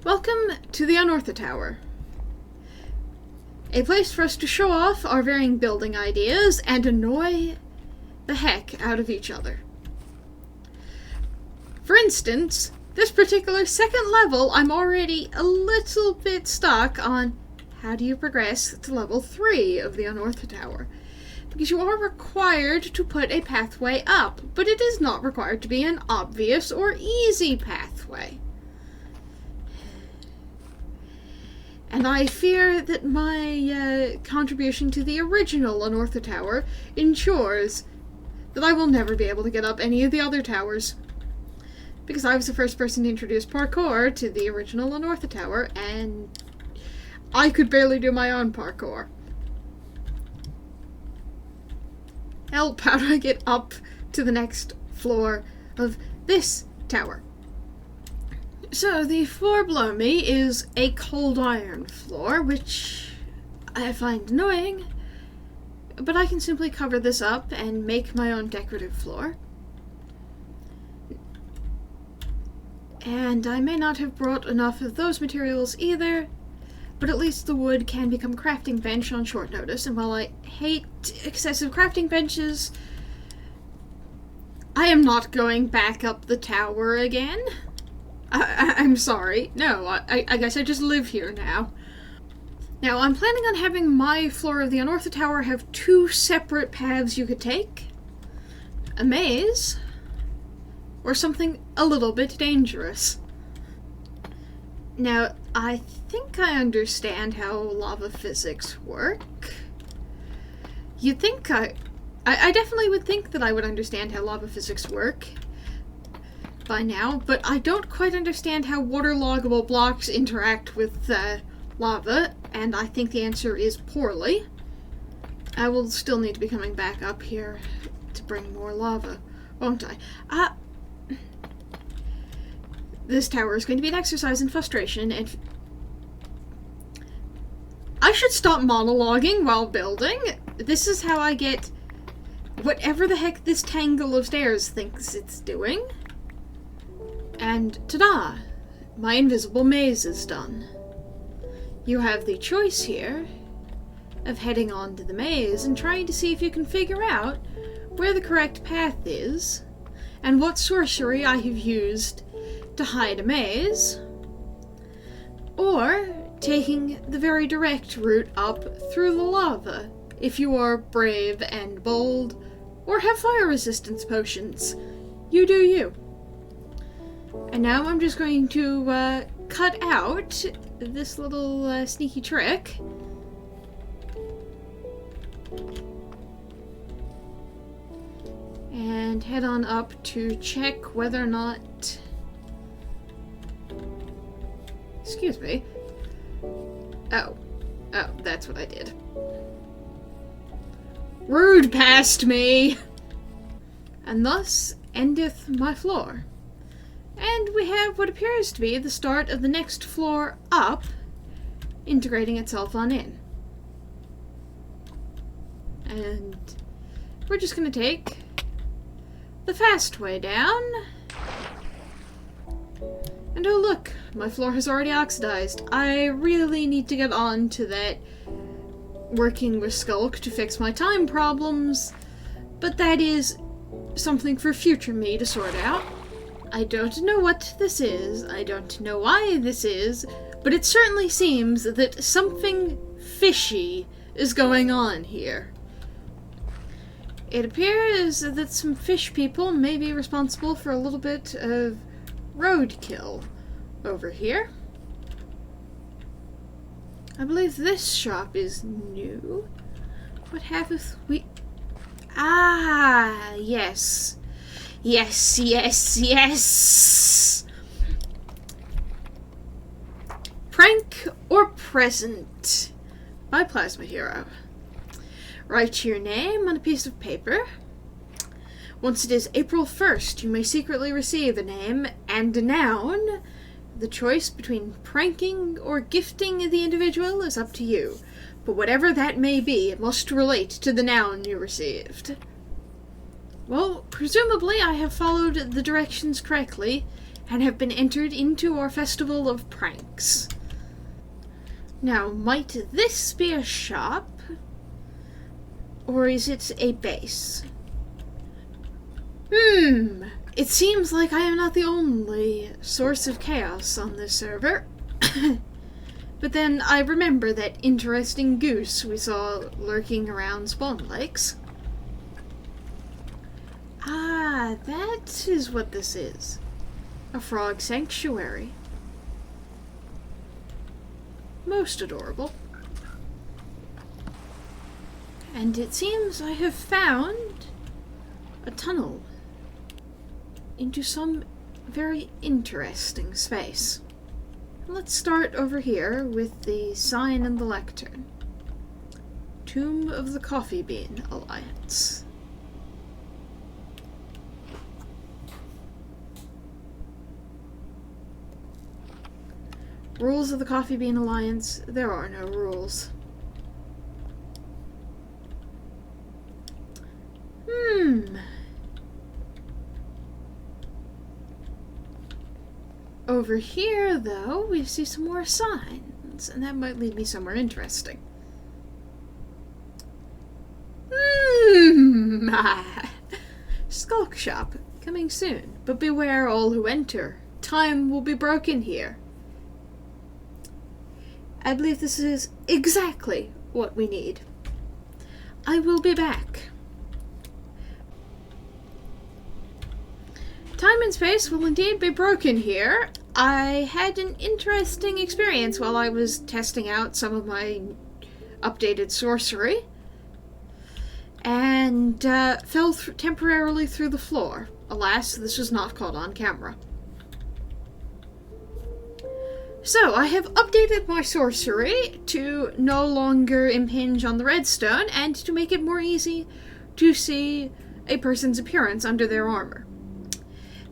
Welcome to the Unortho-tower, a place for us to show off our varying building ideas and annoy the heck out of each other. For instance, this particular second level, I'm already a little bit stuck on how do you progress to level 3 of the Unortho-tower. Because you are required to put a pathway up, but it is not required to be an obvious or easy pathway. And I fear that my contribution to the original Unortho-tower ensures that I will never be able to get up any of the other towers. Because I was the first person to introduce parkour to the original Unortho-tower, and I could barely do my own parkour. Help, how do I get up to the next floor of this tower? So, the floor below me is a cold iron floor, which I find annoying, but I can simply cover this up and make my own decorative floor. And I may not have brought enough of those materials either, but at least the wood can become a crafting bench on short notice, and while I hate excessive crafting benches, I am not going back up the tower again. I'm sorry. No, I guess I just live here now. Now, I'm planning on having my floor of the Unortho-tower have 2 separate paths you could take. A maze, or something a little bit dangerous. Now, I think I understand how lava physics work. You'd think I definitely would think that I would understand how lava physics work by now, but I don't quite understand how waterloggable blocks interact with lava, and I think the answer is poorly. I will still need to be coming back up here to bring more lava, won't I? This tower is going to be an exercise in frustration, and I should stop monologuing while building. This is how I get whatever the heck this tangle of stairs thinks it's doing. And ta-da! My invisible maze is done. You have the choice here of heading on to the maze and trying to see if you can figure out where the correct path is and what sorcery I have used to hide a maze, or taking the very direct route up through the lava if you are brave and bold or have fire resistance potions. You do you. And now I'm just going to cut out this little sneaky trick. And head on up to check whether or not... Excuse me. Oh, that's what I did. Rude past me! And thus endeth my floor. And we have what appears to be the start of the next floor up, integrating itself on in. And we're just going to take the fast way down. And oh look, my floor has already oxidized. I really need to get on to that working with Skulk to fix my time problems, but that is something for future me to sort out. I don't know what this is, I don't know why this is, but it certainly seems that something fishy is going on here. It appears that some fish people may be responsible for a little bit of roadkill over here. I believe this shop is new. What have we... Ah, yes. Yes, yes, yes! Prank or present by Plasma Hero. Write your name on a piece of paper. Once it is April 1st, you may secretly receive a name and a noun. The choice between pranking or gifting the individual is up to you, but whatever that may be, it must relate to the noun you received. Well, presumably I have followed the directions correctly, and have been entered into our festival of pranks. Now, might this be a shop? Or is it a base? It seems like I am not the only source of chaos on this server. But then I remember that interesting goose we saw lurking around spawn lakes. Ah, that is what this is. A frog sanctuary. Most adorable. And it seems I have found a tunnel into some very interesting space. Let's start over here with the sign and the lectern. Tomb of the Coffee Bean Alliance. Rules of the Coffee Bean Alliance, there are no rules. Over here, though, we see some more signs, and that might lead me somewhere interesting. Skulk shop, coming soon, but beware all who enter. Time will be broken here. I believe this is exactly what we need. I will be back. Time and space will indeed be broken here. I had an interesting experience while I was testing out some of my updated sorcery, and fell temporarily through the floor. Alas, this was not caught on camera. So, I have updated my sorcery to no longer impinge on the redstone, and to make it more easy to see a person's appearance under their armor.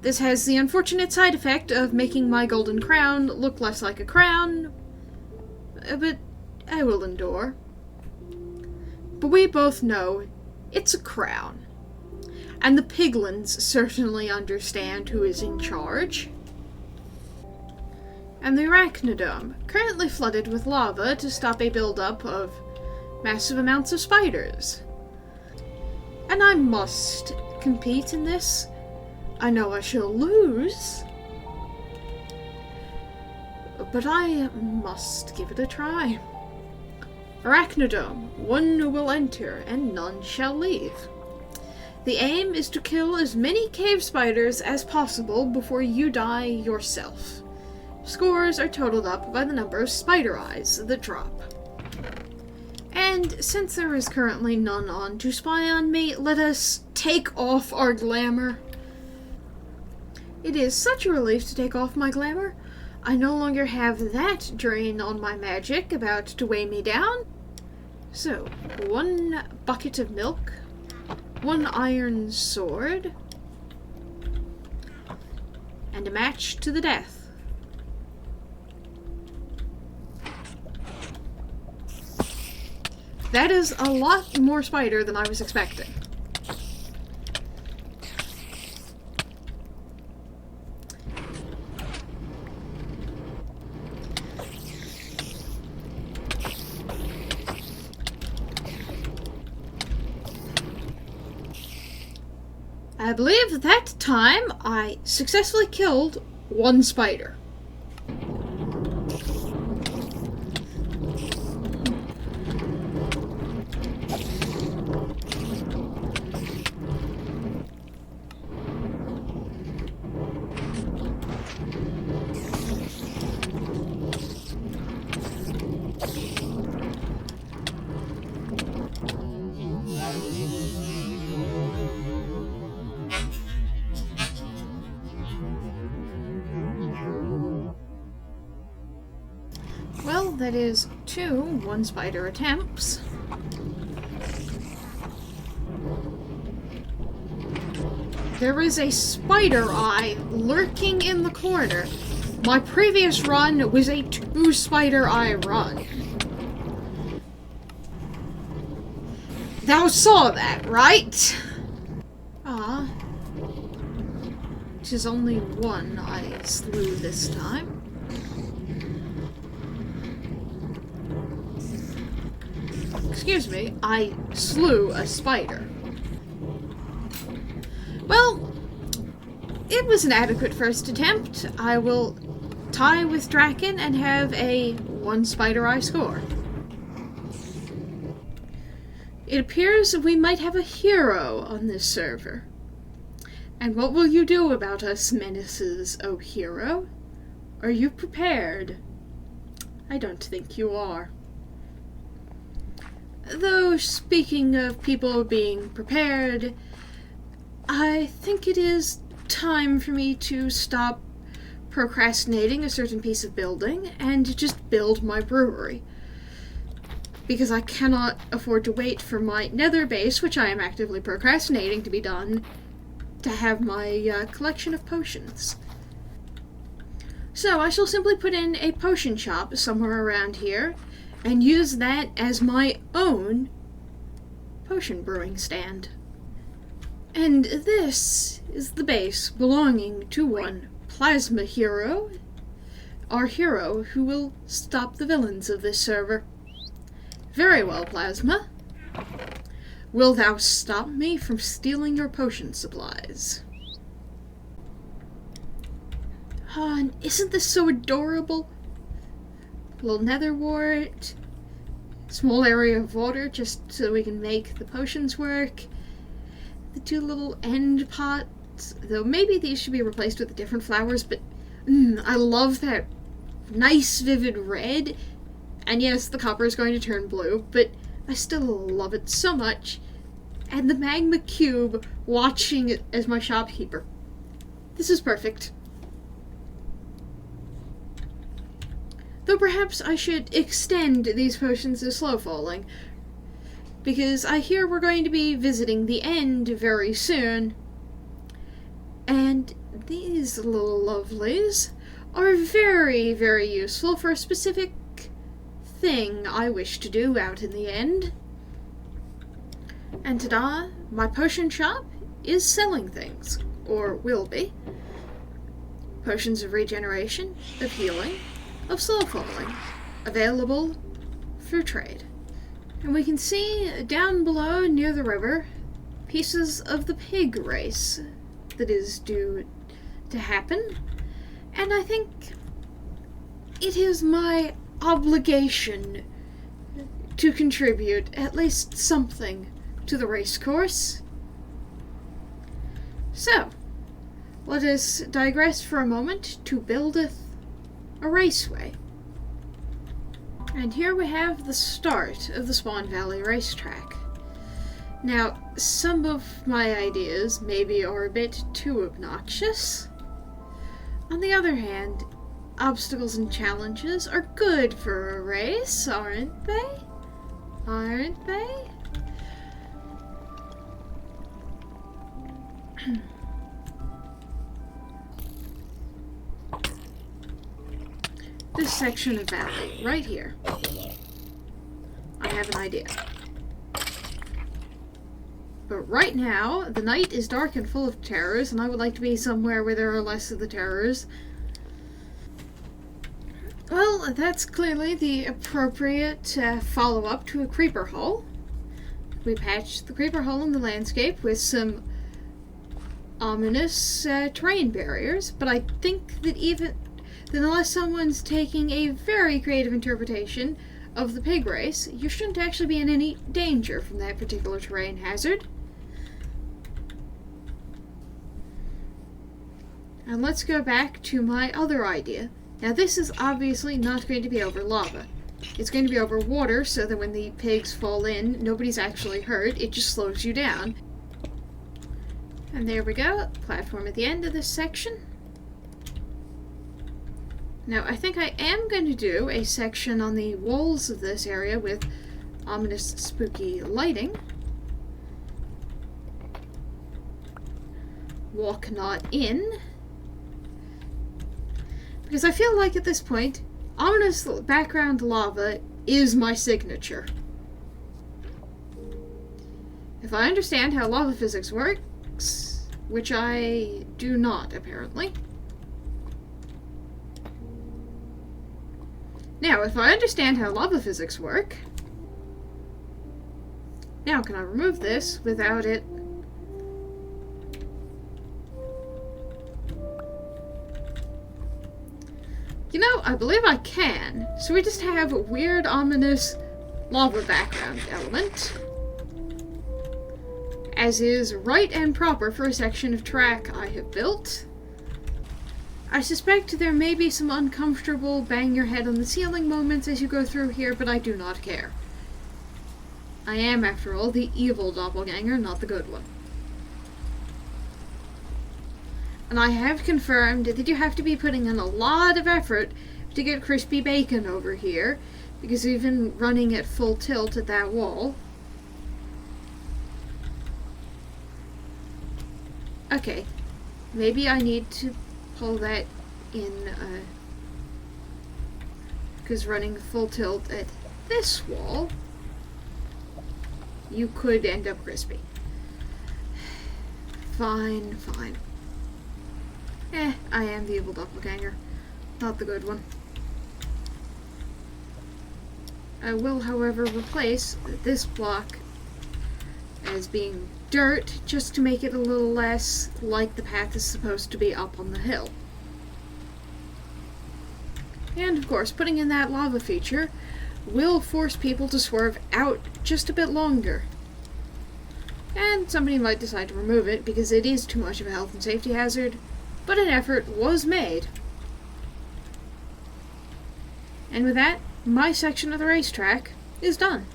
This has the unfortunate side effect of making my golden crown look less like a crown, but I will endure. But we both know it's a crown, and the piglins certainly understand who is in charge. And the Achano-dome, currently flooded with lava to stop a buildup of massive amounts of spiders. And I must compete in this. I know I shall lose, but I must give it a try. Achano-dome, one will enter and none shall leave. The aim is to kill as many cave spiders as possible before you die yourself. Scores are totaled up by the number of spider eyes that drop. And since there is currently none on to spy on me, let us take off our glamour. It is such a relief to take off my glamour. I no longer have that drain on my magic about to weigh me down. So, 1 bucket of milk, 1 iron sword, and a match to the death. That is a lot more spider than I was expecting. I believe that time I successfully killed 1 spider. Well, that is 2 one-spider attempts. There is a spider eye lurking in the corner. My previous run was a 2-spider eye run. Thou saw that, right? Ah. 'Tis only one I slew this time. Excuse me, I slew a spider. Well, it was an adequate first attempt. I will tie with Draken and have a 1 spider eye score. It appears we might have a hero on this server. And what will you do about us menaces, O hero? Are you prepared? I don't think you are. Though, speaking of people being prepared, I think it is time for me to stop procrastinating a certain piece of building and just build my brewery. Because I cannot afford to wait for my nether base, which I am actively procrastinating to be done, to have my collection of potions. So I shall simply put in a potion shop somewhere around here and use that as my own potion brewing stand. And this is the base belonging to one Plasma Hero, our hero who will stop the villains of this server. Very well, Plasma. Will thou stop me from stealing your potion supplies? Oh, and isn't this so adorable? Little nether wart, small area of water just so we can make the potions work. The 2 little end pots, though maybe these should be replaced with different flowers, but I love that nice vivid red. And yes, the copper is going to turn blue, but I still love it so much. And the magma cube watching it as my shopkeeper. This is perfect. Though perhaps I should extend these potions to slow falling, because I hear we're going to be visiting the end very soon. And these little lovelies are very, very useful for a specific thing I wish to do out in the end. And ta-da, my potion shop is selling things, or will be. Potions of regeneration, of healing, of slow falling, available for trade. And we can see down below near the river pieces of the pig race that is due to happen. And I think it is my obligation to contribute at least something to the race course. So, let us digress for a moment to buildeth a raceway. And here we have the start of the Swan Valley racetrack. Now, some of my ideas maybe are a bit too obnoxious. On the other hand, obstacles and challenges are good for a race, aren't they? Aren't they? This section of valley, right here. I have an idea. But right now, the night is dark and full of terrors, and I would like to be somewhere where there are less of the terrors. Well, that's clearly the appropriate follow-up to a creeper hole. We patched the creeper hole in the landscape with some ominous terrain barriers, but I think that unless someone's taking a very creative interpretation of the pig race, you shouldn't actually be in any danger from that particular terrain hazard. And let's go back to my other idea. Now this is obviously not going to be over lava. It's going to be over water so that when the pigs fall in, nobody's actually hurt, it just slows you down. And there we go, platform at the end of this section. Now I think I am going to do a section on the walls of this area with ominous, spooky lighting. Walk not in. Because I feel like at this point, ominous background lava is my signature. If I understand how lava physics works, which I do not, apparently. Now, if I understand how lava physics work... Now, can I remove this without it... You know, I believe I can. So we just have a weird, ominous lava background element. As is right and proper for a section of track I have built. I suspect there may be some uncomfortable bang your head on the ceiling moments as you go through here, but I do not care. I am, after all, the evil doppelganger, not the good one. And I have confirmed that you have to be putting in a lot of effort to get crispy bacon over here, because even running at full tilt at that wall. Okay, maybe I need to pull that in, because running full tilt at this wall, you could end up crispy. Fine, fine. I am the evil doppelganger, not the good one. I will, however, replace this block as being dirt, just to make it a little less like the path is supposed to be up on the hill. And, of course, putting in that lava feature will force people to swerve out just a bit longer. And somebody might decide to remove it because it is too much of a health and safety hazard, but an effort was made. And with that, my section of the racetrack is done.